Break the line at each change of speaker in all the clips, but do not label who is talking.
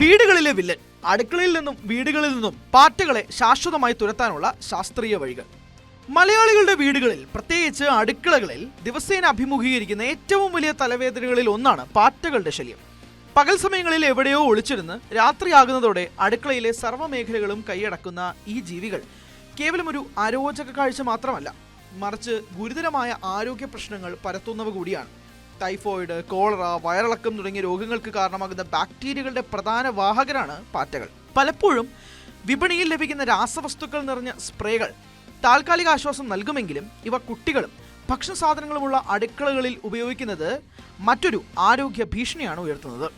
വീടുകളിലെ വില്ലൻ. അടുക്കളയിൽ നിന്നും വീടുകളിൽ നിന്നും പാറ്റകളെ ശാശ്വതമായി തുരത്താനുള്ള ശാസ്ത്രീയ വഴികൾ. മലയാളികളുടെ വീടുകളിൽ, പ്രത്യേകിച്ച് അടുക്കളകളിൽ ദിവസേന അഭിമുഖീകരിക്കുന്ന ഏറ്റവും വലിയ തലവേദനകളിൽ ഒന്നാണ് പാറ്റകളുടെ ശല്യം. പകൽ സമയങ്ങളിൽ എവിടെയോ ഒളിച്ചിരുന്ന് രാത്രിയാകുന്നതോടെ അടുക്കളയിലെ സർവ്വമേഖലകളും കൈയടക്കുന്ന ഈ ജീവികൾ കേവലം ഒരു അരോചക കാഴ്ച മാത്രമല്ല, മറിച്ച് ഗുരുതരമായ ആരോഗ്യ പ്രശ്നങ്ങൾ പരത്തുന്നവ കൂടിയാണ്. ടൈഫോയിഡ്, കോളറ, വയറിളക്കം തുടങ്ങിയ രോഗങ്ങൾക്ക് കാരണമാകുന്ന ബാക്ടീരിയകളുടെ പ്രധാന വാഹകരാണ് പാറ്റകൾ. പലപ്പോഴും വിപണിയിൽ ലഭിക്കുന്ന രാസവസ്തുക്കൾ നിറഞ്ഞ സ്പ്രേകൾ താൽക്കാലിക ആശ്വാസം നൽകുമെങ്കിലും ഇവ കുട്ടികളും ഭക്ഷണ സാധനങ്ങളുമുള്ള അടുക്കളകളിൽ ഉപയോഗിക്കുന്നത് മറ്റൊരു ആരോഗ്യ ഭീഷണിയാണ് ഉയർത്തുന്നത്.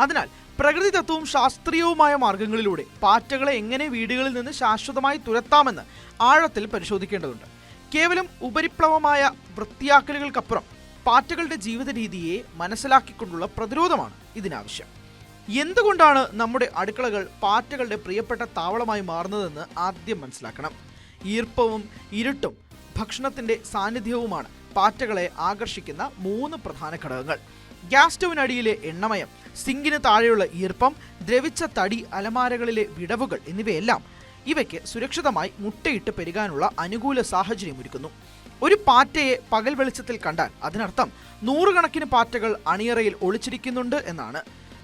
അതിനാൽ പ്രകൃതിദത്തവും ശാസ്ത്രീയവുമായ മാർഗങ്ങളിലൂടെ പാറ്റകളെ എങ്ങനെ വീടുകളിൽ നിന്ന് ശാശ്വതമായി തുരത്താമെന്ന് ആഴത്തിൽ പരിശോധിക്കേണ്ടതുണ്ട്. കേവലം ഉപരിപ്ലവമായ വൃത്തിയാക്കലുകൾക്കപ്പുറം പാറ്റകളുടെ ജീവിത രീതിയെ മനസ്സിലാക്കിക്കൊണ്ടുള്ള പ്രതിരോധമാണ് ഇതിനാവശ്യം. എന്തുകൊണ്ടാണ് നമ്മുടെ അടുക്കളകൾ പാറ്റകളുടെ പ്രിയപ്പെട്ട താവളമായി മാറുന്നതെന്ന് ആദ്യം മനസ്സിലാക്കണം. ഈർപ്പവും ഇരുട്ടും ഭക്ഷണത്തിന്റെ സാന്നിധ്യവുമാണ് പാറ്റകളെ ആകർഷിക്കുന്ന 3 പ്രധാന ഘടകങ്ങൾ. ഗ്യാസ് സ്റ്റൗവിനടിയിലെ എണ്ണമയം, സിങ്കിന് താഴെയുള്ള ഈർപ്പം, ദ്രവിച്ച തടി, അലമാരകളിലെ വിടവുകൾ എന്നിവയെല്ലാം ഇവയ്ക്ക് സുരക്ഷിതമായി മുട്ടയിട്ട് പെരുകാനുള്ള അനുകൂല സാഹചര്യം ഒരുക്കുന്നു. ഒരു പാറ്റയെ പകൽ വെളിച്ചത്തിൽ കണ്ടാൽ അതിനർത്ഥം 100 കണക്കിന് പാറ്റകൾ അണിയറയിൽ ഒളിച്ചിരിക്കുന്നുണ്ട് എന്നാണ്.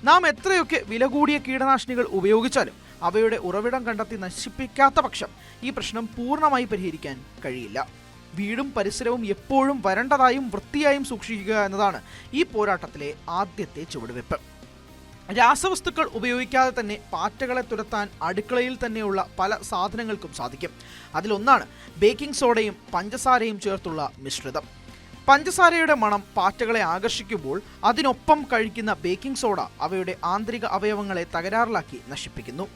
നാം എത്രയൊക്കെ വില കൂടിയ കീടനാശിനികൾ ഉപയോഗിച്ചാലും അവയുടെ ഉറവിടം കണ്ടെത്തി നശിപ്പിക്കാത്ത പക്ഷം ഈ പ്രശ്നം പൂർണ്ണമായി പരിഹരിക്കാൻ കഴിയില്ല. വീടും പരിസരവും എപ്പോഴും വരണ്ടതായും വൃത്തിയായും സൂക്ഷിക്കുക എന്നതാണ് ഈ പോരാട്ടത്തിലെ ആദ്യത്തെ ചുവടുവെപ്പ്. രാസവസ്തുക്കൾ ഉപയോഗിക്കാതെ തന്നെ പാറ്റകളെ തുരത്താൻ അടുക്കളയിൽ തന്നെയുള്ള പല സാധനങ്ങൾക്കും സാധിക്കും. അതിലൊന്നാണ് ബേക്കിംഗ് സോഡയും പഞ്ചസാരയും ചേർത്തുള്ള മിശ്രിതം. പഞ്ചസാരയുടെ മണം പാറ്റകളെ ആകർഷിക്കുമ്പോൾ അതിനൊപ്പം കഴിക്കുന്ന ബേക്കിംഗ് സോഡ അവയുടെ ആന്തരിക അവയവങ്ങളെ തകരാറിലാക്കി നശിപ്പിക്കുന്നു.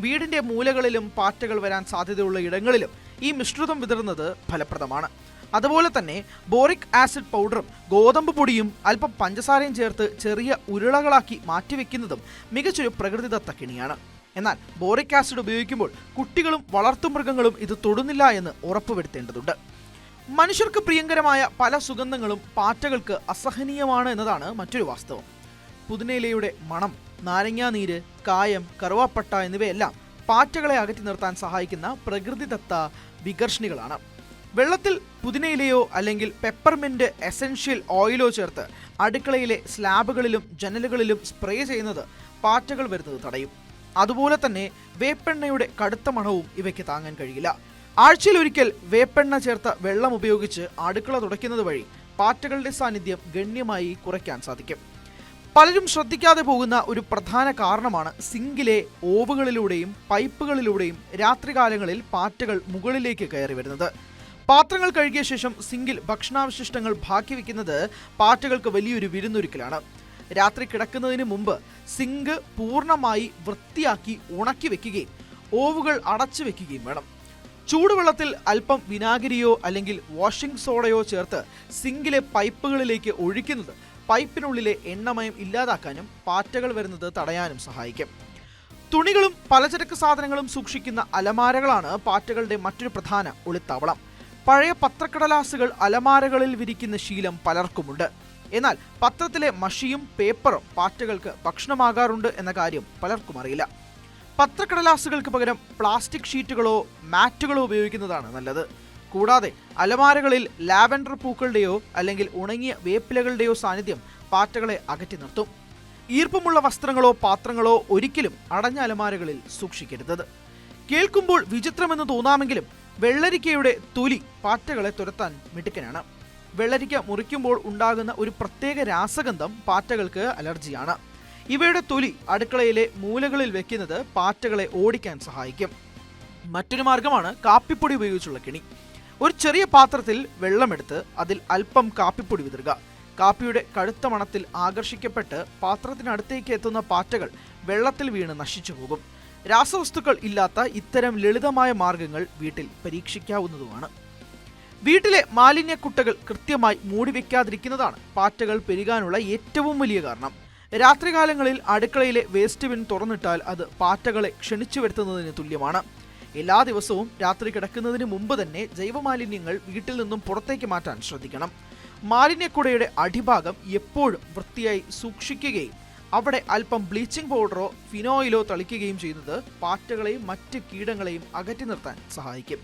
വീടിന്റെ മൂലകളിലും പാറ്റകൾ വരാൻ സാധ്യതയുള്ള ഇടങ്ങളിലും ഈ മിശ്രിതം വിതറുന്നത് ഫലപ്രദമാണ്. അതുപോലെ തന്നെ ബോറിക് ആസിഡ് പൗഡറും ഗോതമ്പ് പൊടിയും അല്പം പഞ്ചസാരയും ചേർത്ത് ചെറിയ ഉരുളകളാക്കി മാറ്റിവെക്കുന്നതും മികച്ചൊരു പ്രകൃതിദത്ത കെണിയാണ്. എന്നാൽ ബോറിക് ആസിഡ് ഉപയോഗിക്കുമ്പോൾ കുട്ടികളും വളർത്തുമൃഗങ്ങളും ഇത് തൊടുന്നില്ല എന്ന് ഉറപ്പുവരുത്തേണ്ടതുണ്ട്. മനുഷ്യർക്ക് പ്രിയങ്കരമായ പല സുഗന്ധങ്ങളും പാറ്റകൾക്ക് അസഹനീയമാണ് എന്നതാണ് മറ്റൊരു വാസ്തവം. പുതിനയിലയുടെ മണം, നാരങ്ങാനീര്, കായം, കറുവാപ്പട്ട എന്നിവയെല്ലാം പാറ്റകളെ അകറ്റി നിർത്താൻ സഹായിക്കുന്ന പ്രകൃതിദത്ത വികർഷണികളാണ്. വെള്ളത്തിൽ പുതിനയിലയോ അല്ലെങ്കിൽ പെപ്പർമിന്റ് എസൻഷ്യൽ ഓയിലോ ചേർത്ത് അടുക്കളയിലെ സ്ലാബുകളിലും ജനലുകളിലും സ്പ്രേ ചെയ്യുന്നത് പാറ്റകൾ വരുന്നത് തടയും. അതുപോലെ തന്നെ വേപ്പെണ്ണയുടെ കടുത്ത മണവും ഇവയ്ക്ക് താങ്ങാൻ കഴിയില്ല. ആഴ്ചയിൽ ഒരിക്കൽ വേപ്പെണ്ണ ചേർത്ത വെള്ളം ഉപയോഗിച്ച് അടുക്കള തുടയ്ക്കുന്നത് വഴി പാറ്റകളുടെ സാന്നിധ്യം ഗണ്യമായി കുറയ്ക്കാൻ സാധിക്കും. പലരും ശ്രദ്ധിക്കാതെ പോകുന്ന ഒരു പ്രധാന കാരണമാണ് സിങ്കിലെ ഓവുകളിലൂടെയും പൈപ്പുകളിലൂടെയും രാത്രികാലങ്ങളിൽ പാറ്റകൾ മുകളിലേക്ക് കയറി വരുന്നത്. പാത്രങ്ങൾ കഴുകിയ ശേഷം സിങ്കിൽ ഭക്ഷണാവശിഷ്ടങ്ങൾ ബാക്കി വയ്ക്കുന്നത് പാറ്റകൾക്ക് വലിയൊരു വിരുന്നൊരുക്കലാണ്. രാത്രി കിടക്കുന്നതിന് മുമ്പ് സിങ്ക് പൂർണ്ണമായി വൃത്തിയാക്കി ഉണക്കി വെക്കുകയും ഓവുകൾ അടച്ചു വെക്കുകയും വേണം. ചൂടുവെള്ളത്തിൽ അല്പം വിനാഗിരിയോ അല്ലെങ്കിൽ വാഷിംഗ് സോഡയോ ചേർത്ത് സിങ്കിലെ പൈപ്പുകളിലേക്ക് ഒഴിക്കുന്നത് പൈപ്പിനുള്ളിലെ എണ്ണമയം ഇല്ലാതാക്കാനും പാറ്റകൾ വരുന്നത് തടയാനും സഹായിക്കും. തുണികളും പലചരക്ക് സാധനങ്ങളും സൂക്ഷിക്കുന്ന അലമാരകളാണ് പാറ്റകളുടെ മറ്റൊരു പ്രധാന ഒളിത്താവളം. പഴയ പത്രക്കടലാസുകൾ അലമാരകളിൽ വിരിക്കുന്ന ശീലം പലർക്കുമുണ്ട്. എന്നാൽ പത്രത്തിലെ മഷിയും പേപ്പറും പാറ്റകൾക്ക് ഭക്ഷണമാകാറുണ്ട് എന്ന കാര്യം പലർക്കും അറിയില്ല. പത്രക്കടലാസുകൾക്ക് പകരം പ്ലാസ്റ്റിക് ഷീറ്റുകളോ മാറ്റുകളോ ഉപയോഗിക്കുന്നതാണ് നല്ലത്. കൂടാതെ അലമാരകളിൽ ലാവൻഡർ പൂക്കളുടെയോ അല്ലെങ്കിൽ ഉണങ്ങിയ വേപ്പിലകളുടെയോ സാന്നിധ്യം പാറ്റകളെ അകറ്റി നിർത്തും. ഈർപ്പമുള്ള വസ്ത്രങ്ങളോ പാത്രങ്ങളോ ഒരിക്കലും അടഞ്ഞ അലമാരകളിൽ സൂക്ഷിക്കരുത്. കേൾക്കുമ്പോൾ വിചിത്രമെന്ന് തോന്നാമെങ്കിലും വെള്ളരിക്കയുടെ തൊലി പാറ്റകളെ തുരത്താൻ മിടുക്കനാണ്. വെള്ളരിക്ക മുറിക്കുമ്പോൾ ഉണ്ടാകുന്ന ഒരു പ്രത്യേക രാസഗന്ധം പാറ്റകൾക്ക് അലർജിയാണ്. ഇവയുടെ തൊലി അടുക്കളയിലെ മൂലകളിൽ വെക്കുന്നത് പാറ്റകളെ ഓടിക്കാൻ സഹായിക്കും. മറ്റൊരു മാർഗമാണ് കാപ്പിപ്പൊടി ഉപയോഗിച്ചുള്ള കെണി. ഒരു ചെറിയ പാത്രത്തിൽ വെള്ളമെടുത്ത് അതിൽ അല്പം കാപ്പിപ്പൊടി വിതറുക. കാപ്പിയുടെ കടുത്ത മണത്തിൽ ആകർഷിക്കപ്പെട്ട് പാത്രത്തിനടുത്തേക്ക് എത്തുന്ന പാറ്റകൾ വെള്ളത്തിൽ വീണ് നശിച്ചു പോകും. രാസവസ്തുക്കൾ ഇല്ലാത്ത ഇത്തരം ലളിതമായ മാർഗങ്ങൾ വീട്ടിൽ പരീക്ഷിക്കാവുന്നതുമാണ്. വീട്ടിലെ മാലിന്യക്കുട്ടകൾ കൃത്യമായി മൂടിവെക്കാതിരിക്കുന്നതാണ് പാറ്റകൾ പെരുകാനുള്ള ഏറ്റവും വലിയ കാരണം. രാത്രികാലങ്ങളിൽ അടുക്കളയിലെ വേസ്റ്റ് ബിൻ തുറന്നിട്ടാൽ അത് പാറ്റകളെ ക്ഷണിച്ചു വരുത്തുന്നതിന് തുല്യമാണ്. എല്ലാ ദിവസവും രാത്രി കിടക്കുന്നതിന് മുമ്പ് തന്നെ ജൈവമാലിന്യങ്ങൾ വീട്ടിൽ നിന്നും പുറത്തേക്ക് മാറ്റാൻ ശ്രദ്ധിക്കണം. മാലിന്യക്കുടയുടെ അടിഭാഗം എപ്പോഴും വൃത്തിയായി സൂക്ഷിക്കുകയും അവിടെ അല്പം ബ്ലീച്ചിങ് പൗഡറോ ഫിനോയിലോ തളിക്കുകയും ചെയ്യുന്നത് പാറ്റകളെയും മറ്റ് കീടങ്ങളെയും അകറ്റി നിർത്താൻ സഹായിക്കും.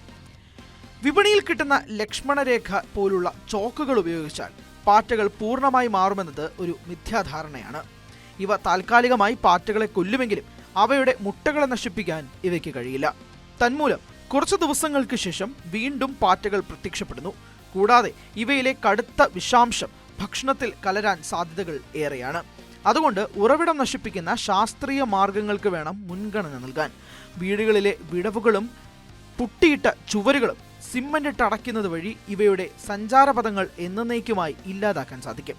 വിപണിയിൽ കിട്ടുന്ന ലക്ഷ്മണരേഖ പോലുള്ള ചോക്കുകൾ ഉപയോഗിച്ചാൽ പാറ്റകൾ പൂർണ്ണമായി മാറുമെന്നത് ഒരു മിഥ്യാധാരണയാണ്. ഇവ താൽക്കാലികമായി പാറ്റകളെ കൊല്ലുമെങ്കിലും അവയുടെ മുട്ടകളെ നശിപ്പിക്കാൻ ഇവയ്ക്ക് കഴിയില്ല. തന്മൂലം കുറച്ച് ദിവസങ്ങൾക്ക് ശേഷം വീണ്ടും പാറ്റകൾ പ്രത്യക്ഷപ്പെടുന്നു. കൂടാതെ ഇവയിലെ കടുത്ത വിഷാംശം ഭക്ഷണത്തിൽ കലരാൻ സാധ്യതകൾ ഏറെയാണ്. അതുകൊണ്ട് ഉറവിടം നശിപ്പിക്കുന്ന ശാസ്ത്രീയ മാർഗങ്ങൾക്ക് വേണം മുൻഗണന നൽകാൻ. വീടുകളിലെ വിടവുകളും പുട്ടിയിട്ട ചുവരുകളും സിമന്റ് ഇട്ട് അടയ്ക്കുന്നത് വഴി ഇവയുടെ സഞ്ചാരപഥങ്ങൾ എന്നേക്കുമായി ഇല്ലാതാക്കാൻ സാധിക്കും.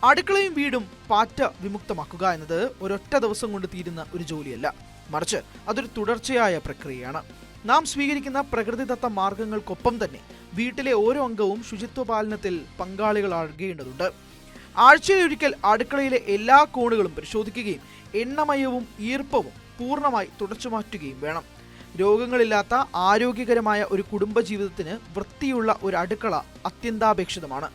അടുക്കളയും വീടും പാറ്റ വിമുക്തമാക്കുക എന്നത് ഒരൊറ്റ ദിവസം കൊണ്ട് തീരുന്ന ഒരു ജോലിയല്ല, മറിച്ച് അതൊരു തുടർച്ചയായ പ്രക്രിയയാണ്. നാം സ്വീകരിക്കുന്ന പ്രകൃതിദത്ത മാർഗങ്ങൾക്കൊപ്പം തന്നെ വീട്ടിലെ ഓരോ അംഗവും ശുചിത്വ പാലനത്തിൽ പങ്കാളികളാകേണ്ടതുണ്ട്. ആഴ്ചയിലൊരിക്കൽ അടുക്കളയിലെ എല്ലാ കോണുകളും പരിശോധിക്കുകയും എണ്ണമയവും ഈർപ്പവും പൂർണ്ണമായി തുടച്ചുമാറ്റുകയും വേണം. രോഗങ്ങളില്ലാത്ത ആരോഗ്യകരമായ ഒരു കുടുംബജീവിതത്തിന് വൃത്തിയുള്ള ഒരു അടുക്കള അത്യന്താപേക്ഷിതമാണ്.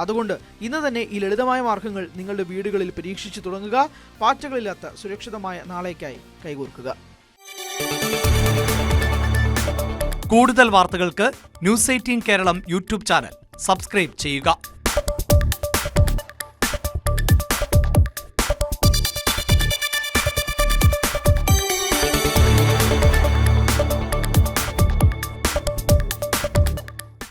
അതുകൊണ്ട് ഇന്ന് തന്നെ ഈ ലളിതമായ മാർഗങ്ങൾ നിങ്ങളുടെ വീടുകളിൽ പരീക്ഷിച്ചു തുടങ്ങുക. പാറ്റകളില്ലാത്ത സുരക്ഷിതമായ നാളേക്കായി കൈകോർക്കുക.
കൂടുതൽ വാർത്തകൾക്ക് news 18 Keralam YouTube channel subscribe ചെയ്യുക.